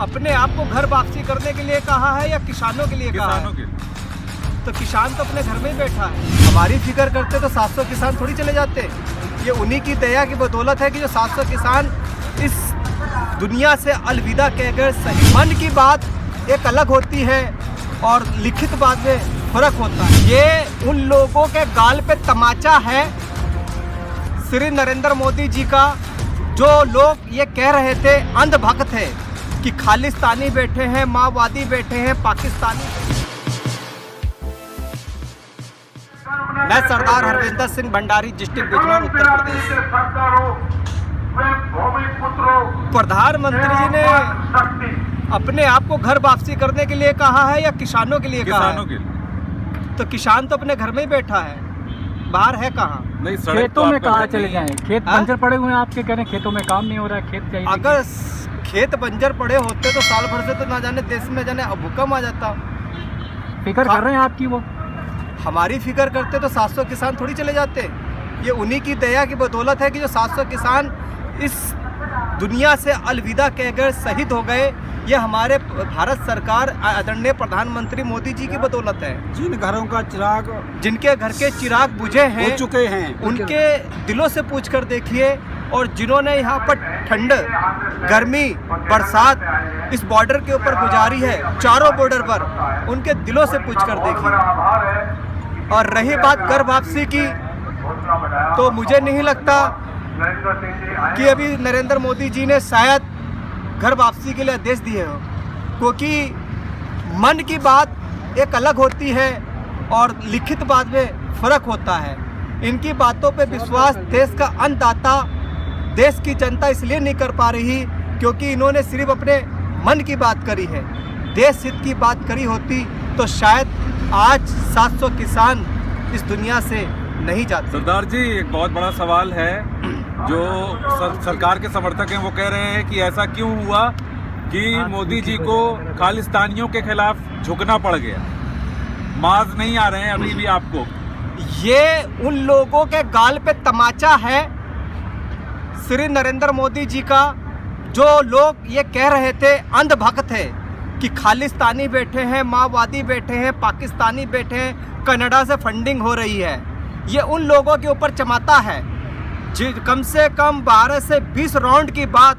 अपने आप को घर वापसी करने के लिए कहा है या किसानों के लिए कहा है? तो किसान तो अपने घर में ही बैठा है। हमारी फिक्र करते तो 700 किसान थोड़ी चले जाते। ये उन्हीं की दया की बदौलत है कि जो 700 किसान इस दुनिया से अलविदा कह गए। सही मन की बात एक अलग होती है और लिखित बात में फर्क होता है। ये उन लोगों के गाल पे तमाचा है श्री नरेंद्र मोदी जी का, जो लोग ये कह रहे थे, अंधभक्त है कि खालिस्तानी बैठे हैं, माओवादी बैठे हैं, पाकिस्तानी। मैं सरदार हरविंदर सिंह भंडारी, डिस्ट्रिक्ट बिजनौर, उत्तर प्रदेश। प्रधानमंत्री जी ने अपने आप को घर वापसी करने के लिए कहा है या किसानों के लिए कहा है? तो किसान तो अपने घर में ही बैठा है, बाहर है कहाँ? नहीं, खेतों में कहाँ चले जाएं? खेत बंजर पड़े हुए हैं आपके, कह रहे हैं खेतों में काम नहीं हो रहा है, खेत चाहिए। अगर खेत बंजर पड़े होते तो साल भर से तो ना जाने देश में जाने भूकंप आ जाता। फिक्र कर रहे हैं आपकी वो? हमारी फिक्र करते तो 700 किसान थोड़ी चले जाते। ये उन्हीं की दया की बदौलत है कि जो 700 किसान इस दुनिया से अलविदा कह गए, शहीद हो गए। ये हमारे भारत सरकार आदरणीय प्रधानमंत्री मोदी जी की बदौलत है। जिन घरों का चिराग, जिनके घर के चिराग बुझे हैं, हो चुके हैं, उनके दिलों से पूछ कर देखिए। और जिन्होंने यहाँ पर ठंड, गर्मी, बरसात इस बॉर्डर के ऊपर गुजारी है, चारों बॉर्डर पर, उनके दिलों से पूछ कर देखिए। और रही बात घर वापसी की, तो मुझे नहीं लगता कि अभी नरेंद्र मोदी जी ने शायद घर वापसी के लिए आदेश दिए हो, क्योंकि मन की बात एक अलग होती है और लिखित बात में फर्क होता है। इनकी बातों पे विश्वास देश का अन्नदाता, देश की जनता इसलिए नहीं कर पा रही क्योंकि इन्होंने सिर्फ अपने मन की बात करी है। देश हित की बात करी होती तो शायद आज 700 किसान इस दुनिया से नहीं जाते। सरदार जी, एक बहुत बड़ा सवाल है। जो सरकार के समर्थक हैं वो कह रहे हैं कि ऐसा क्यों हुआ कि मोदी जी को खालिस्तानियों के खिलाफ झुकना पड़ गया। माज नहीं आ रहे हैं अभी भी आपको? ये उन लोगों के गाल पे तमाचा है श्री नरेंद्र मोदी जी का, जो लोग ये कह रहे थे, अंधभक्त है कि खालिस्तानी बैठे हैं, माओवादी बैठे हैं, पाकिस्तानी बैठे हैं, कनाडा से फंडिंग हो रही है। ये उन लोगों के ऊपर चमाता है। कम से कम 12 से 20 राउंड की बात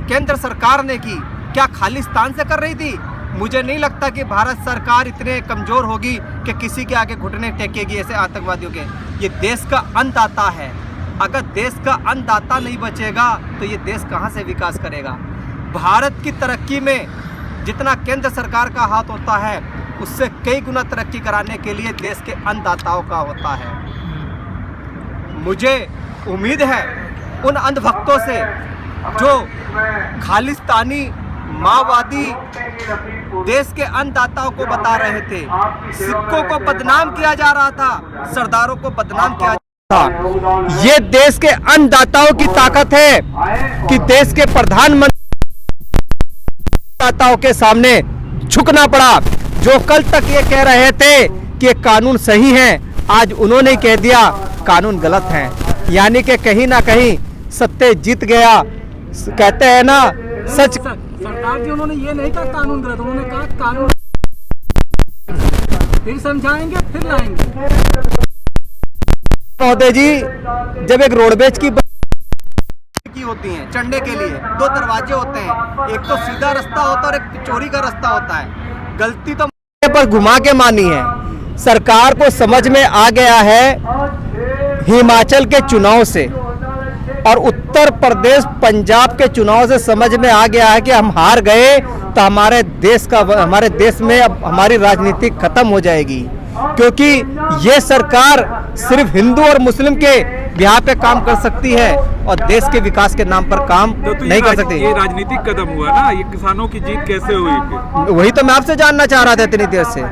केंद्र सरकार ने की, क्या खालिस्तान से कर रही थी? मुझे नहीं लगता कि भारत सरकार इतने कमज़ोर होगी कि किसी के आगे घुटने टेकेगी ऐसे आतंकवादियों के। ये देश का अन्नदाता है। अगर देश का अन्नदाता नहीं बचेगा तो ये देश कहाँ से विकास करेगा? भारत की तरक्की में जितना केंद्र सरकार का हाथ होता है, उससे कई गुना तरक्की कराने के लिए देश के अन्नदाताओं का होता है। मुझे उम्मीद है उन अंधभक्तों से जो खालिस्तानी, माओवादी देश के अन्नदाताओं को बता रहे थे, सिक्कों को बदनाम किया जा रहा था, सरदारों को बदनाम किया था। ये देश के अन्नदाताओं की ताकत है कि देश के प्रधानमंत्री के सामने झुकना पड़ा। जो कल तक ये कह रहे थे कि कानून सही है, आज उन्होंने कह दिया कानून गलत है। यानी कि कहीं ना कहीं सत्य जीत गया। कहते हैं ना, सच। सरदार जी, उन्होंने ये नहीं कहा कानून गलत, उन्होंने कहा कानून फिर समझाएंगे, फिर लाएंगे। महोदय जी, जब एक रोडवेज की होती हैं चढ़ने के लिए 2 दरवाजे होते हैं, एक तो सीधा रास्ता होता है और एक चोरी का रास्ता होता है। गलती तो पर घुमा के मानी है। सरकार को समझ में आ गया है हिमाचल के चुनाव से और उत्तर प्रदेश, पंजाब के चुनाव से समझ में आ गया है कि हम हार गए तो हमारे देश में अब हमारी राजनीति खत्म हो जाएगी, क्योंकि ये सरकार सिर्फ हिंदू और मुस्लिम के बिहार पे काम कर सकती है और देश के विकास के नाम पर काम नहीं कर सकती। ये राजनीतिक कदम हुआ ना, ये किसानों की जीत कैसे हुई? वही तो मैं आपसे जानना चाह रहा था इतनी देर से।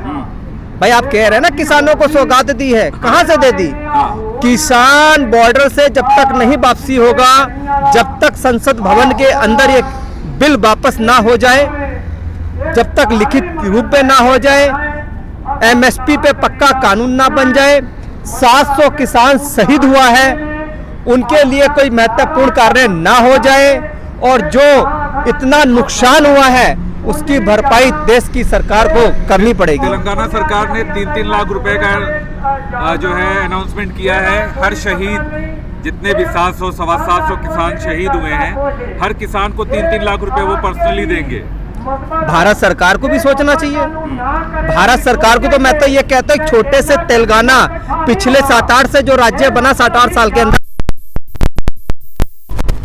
भाई, आप कह रहे हैं ना किसानों को सौगात दी है, कहाँ से दे दी? किसान बॉर्डर से जब तक नहीं वापसी होगा, जब तक संसद भवन के अंदर ये बिल वापस ना हो जाए, जब तक लिखित रूप में ना हो जाए, एमएसपी पे पक्का कानून ना बन जाए, 700 किसान शहीद हुआ है, उनके लिए कोई महत्वपूर्ण कार्य ना हो जाए और जो इतना नुकसान हुआ है उसकी भरपाई देश की सरकार को करनी पड़ेगी। तेलंगाना सरकार ने 3-3 लाख रुपए का जो है अनाउंसमेंट किया है। हर शहीद, जितने भी 700 सवा 700 किसान शहीद हुए हैं, हर किसान को 3-3 लाख रुपए वो पर्सनली देंगे। भारत सरकार को भी सोचना चाहिए। भारत सरकार को तो मैं तो ये कहता हूँ, छोटे से तेलंगाना पिछले 7-8 से जो राज्य बना 7-8 साल के अंदर,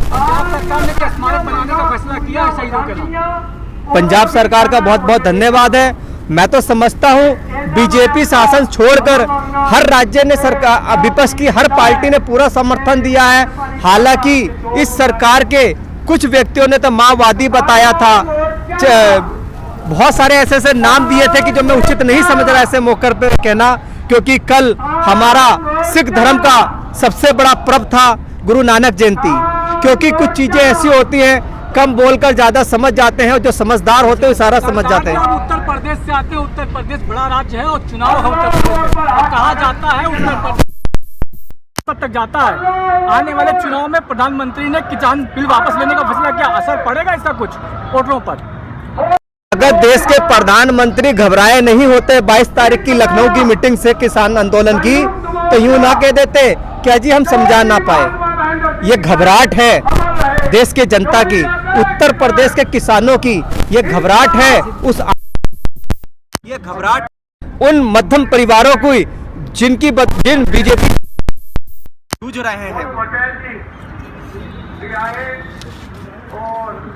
पंजाब सरकार ने क्या स्मारक बनाने का फैसला किया है शहीदों के नाम? पंजाब सरकार का बहुत बहुत धन्यवाद है। मैं तो समझता हूँ बीजेपी शासन छोड़कर हर राज्य ने सरकार, विपक्ष की हर पार्टी ने पूरा समर्थन दिया है। हालांकि इस सरकार के कुछ व्यक्तियों ने तो माओवादी बताया था, बहुत सारे ऐसे ऐसे नाम दिए थे कि जो मैं उचित नहीं समझ रहा ऐसे मौके पर कहना, क्योंकि कल हमारा सिख धर्म का सबसे बड़ा पर्व था गुरु नानक जयंती। क्योंकि कुछ चीजें ऐसी होती हैं, कम बोलकर ज्यादा समझ जाते हैं, और जो समझदार होते हैं वो सारा समझ जाते हैं। उत्तर प्रदेश से आते हैं, उत्तर प्रदेश बड़ा राज्य है और चुनाव है उत्तर प्रदेश में। और कहा जाता है उत्तर प्रदेश तक जाता है। आने वाले चुनाव में प्रधानमंत्री ने किसान बिल वापस लेने का फैसला किया, असर पड़ेगा इसका कुछ वोटरों पर? अगर देश के प्रधानमंत्री घबराए नहीं होते 22 तारीख की लखनऊ की मीटिंग से किसान आंदोलन की, तो यूं ना कह देते क्या जी हम समझा ना पाए। ये घबराहट है देश के जनता की, उत्तर प्रदेश के किसानों की ये घबराहट है। ये घबराहट उन मध्यम परिवारों को जिन बीजेपी जूझ रहे हैं।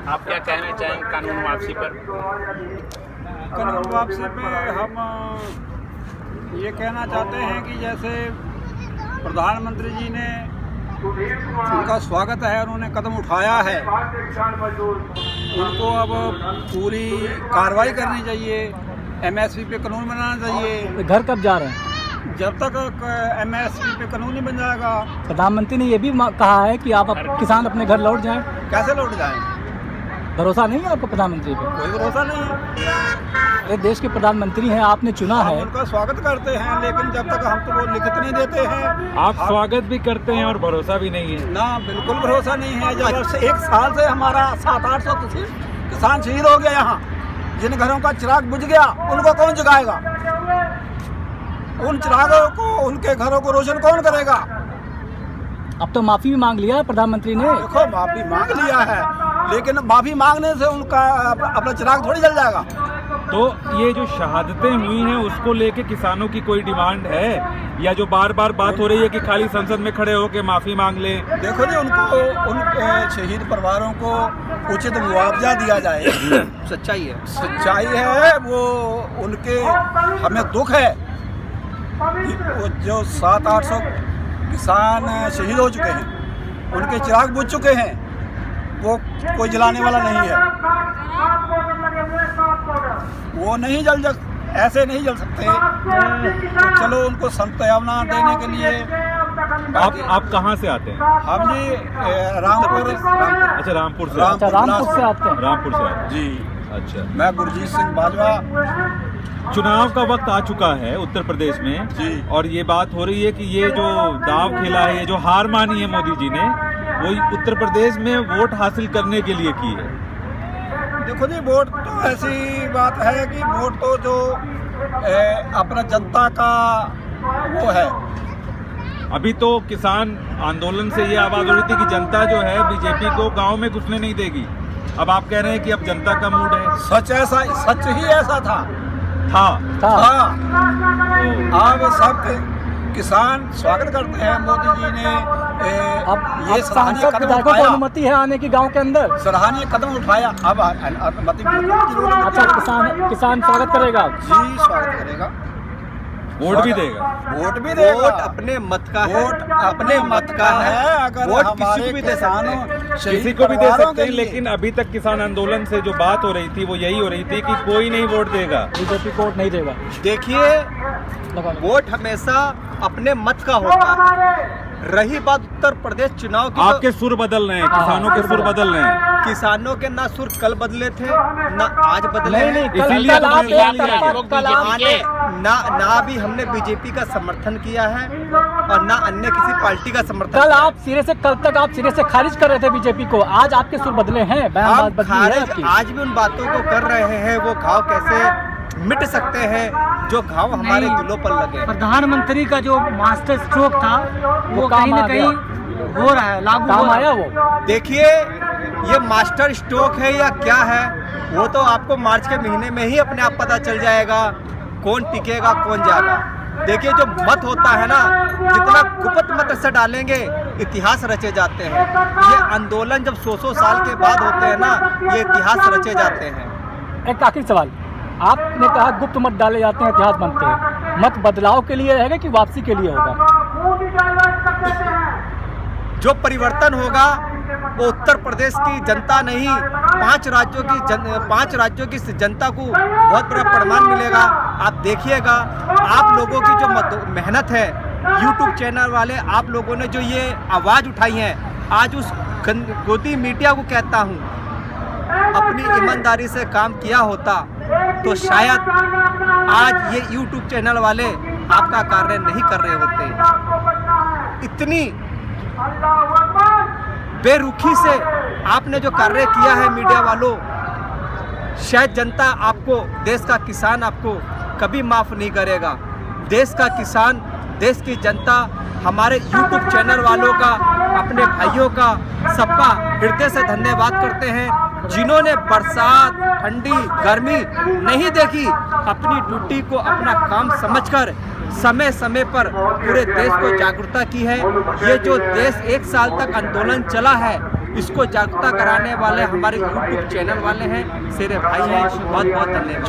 आप क्या कहना चाहेंगे कानून वापसी पर? कानून वापसी पे हम ये कहना चाहते हैं कि जैसे प्रधानमंत्री जी ने, उनका स्वागत है, उन्होंने कदम उठाया है, उनको अब पूरी कार्रवाई करनी चाहिए, एमएसपी पे कानून बनाना चाहिए। घर कब जा रहे हैं? जब तक एमएसपी पे कानून नहीं बन जाएगा। प्रधानमंत्री ने ये भी कहा है कि आप किसान अपने घर लौट जाएं। कैसे लौट जाएं? भरोसा नहीं है आपको प्रधानमंत्री पे? कोई भरोसा नहीं है। अरे देश के प्रधानमंत्री हैं, आपने चुना हम है। उनका स्वागत करते हैं, लेकिन जब तक हम तो वो लिखित नहीं देते हैं। आप स्वागत भी करते हैं और भरोसा भी नहीं है ना, बिल्कुल भरोसा नहीं है। जब 1 साल से हमारा 700-800 किसान शहीद हो गया यहाँ, जिन घरों का चिराग बुझ गया उनको कौन जगाएगा? उन चिरागों को, उनके घरों को रोशन कौन करेगा? अब तो माफी भी मांग लिया प्रधानमंत्री ने। देखो, माफी मांग लिया है, लेकिन माफी मांगने से उनका अपना चिराग थोड़ी जल जाएगा। तो ये जो शहादतें हुई हैं उसको लेके किसानों की कोई डिमांड है, या जो बार बार बात हो रही है कि खाली संसद में खड़े होकर माफी मांग ले? देखो जी, उनके शहीद परिवारों को उचित मुआवजा दिया जाए। सच्चाई है, सच्चाई है वो। उनके हमें दुख है कि वो जो 700-800 किसान शहीद हो चुके हैं, उनके चिराग बुझ चुके हैं, वो कोई जलाने वाला नहीं है। वो नहीं ऐसे नहीं जल सकते। तो चलो उनको संत्वना देने के लिए। आप कहाँ से आते हैं? हम जी रामपुर। अच्छा, रामपुर से। रामपुर से आते हैं। रामपुर से आते हैं जी। अच्छा, मैं गुरजीत सिंह बाजवा। चुनाव का वक्त आ चुका है उत्तर प्रदेश में जी। और ये बात हो रही है कि ये जो दांव खेला है, ये जो हार मानी है मोदी जी ने, वो उत्तर प्रदेश में वोट हासिल करने के लिए की है। देखो जी, वोट तो ऐसी बात है कि वोट तो जो अपना जनता का वो है। अभी तो किसान आंदोलन से ये आवाज हो रही थी कि जनता जो है बीजेपी को गांव में घुसने नहीं देगी। अब आप कह रहे हैं कि अब जनता का मूड है। सच ही ऐसा था। था। हाँ, अब सब किसान स्वागत करते हैं मोदी जी ने। अब ये सांसद विधायकों को अनुमति है आने की गांव के अंदर? सराहनीय कदम उठाया। अब अनुमति अच्छा, किसान स्वागत करेगा? जी, स्वागत करेगा। वोट भी देगा। वोट भी देगा। वोट अपने मत का है। वोट अपने मत का है। अगर वोट हमारे किसी को भी दे सकते हैं, किसी को भी दे सकते हैं, लेकिन अभी तक किसान आंदोलन से जो बात हो रही थी वो यही हो रही थी कि कोई नहीं वोट देगा, बीजेपी को वोट नहीं देगा। देखिए, वोट हमेशा अपने मत का होता है। रही बात उत्तर प्रदेश चुनाव की, आपके सुर बदल रहे हैं, किसानों के सुर बदल रहे हैं। तो किसानों के ना सुर कल बदले थे ना आज बदले हैं। इसीलिए तो ना भी हमने बीजेपी का समर्थन किया है और ना अन्य किसी पार्टी का समर्थन कल किया है। आप कल तक आप सिरे से खारिज कर रहे थे बीजेपी को, आज आपके सुर बदले हैं, बयान हम बदली है खारिज आपकी। आज भी उन बातों को कर रहे हैं। वो घाव कैसे मिट सकते हैं जो घाव हमारे दिलों पर लगे। प्रधानमंत्री का जो मास्टर स्ट्रोक था वो कहीं न कहीं हो रहा है, लागू हो काम रहा आया है। वो। देखिए, ये मास्टर स्ट्रोक है या क्या है वो तो आपको मार्च के महीने में ही अपने आप पता चल जाएगा, कौन टिकेगा कौन जाएगा। देखिए, जो मत होता है ना, जितना गुप्त मत से डालेंगे इतिहास रचे जाते हैं। ये आंदोलन जब 100 साल के बाद होते हैं ना, ये इतिहास रचे जाते हैं। एक आखिरी सवाल, आपने कहा गुप्त मत डाले जाते हैं, इतिहास बनते हैं, मत बदलाव के लिए रहेगा कि वापसी के लिए होगा? जो परिवर्तन होगा वो उत्तर प्रदेश की जनता नहीं, 5 राज्यों की जनता को बहुत बड़ा प्रमाण मिलेगा। आप देखिएगा, आप लोगों की जो मेहनत है, यूट्यूब चैनल वाले आप लोगों ने जो ये आवाज़ उठाई है, आज उस गोदी मीडिया को कहता हूँ, अपनी ईमानदारी से काम किया होता तो शायद आज ये यूट्यूब चैनल वाले आपका कार्य नहीं कर रहे होते। इतनी बेरुखी से आपने जो कार्य किया है मीडिया वालों, शायद जनता आपको, देश का किसान आपको कभी माफ़ नहीं करेगा। देश का किसान, देश की जनता हमारे यूट्यूब चैनल वालों का, अपने भाइयों का, सबका हृदय से धन्यवाद करते हैं, जिन्होंने बरसात, ठंडी, गर्मी नहीं देखी, अपनी ड्यूटी को अपना काम समझकर समय समय पर पूरे देश को जागरूकता की है। ये जो देश 1 साल तक आंदोलन चला है, इसको जागरूकता कराने वाले हमारे यूट्यूब चैनल वाले हैं, शेरे भाई हैं। बहुत बहुत धन्यवाद।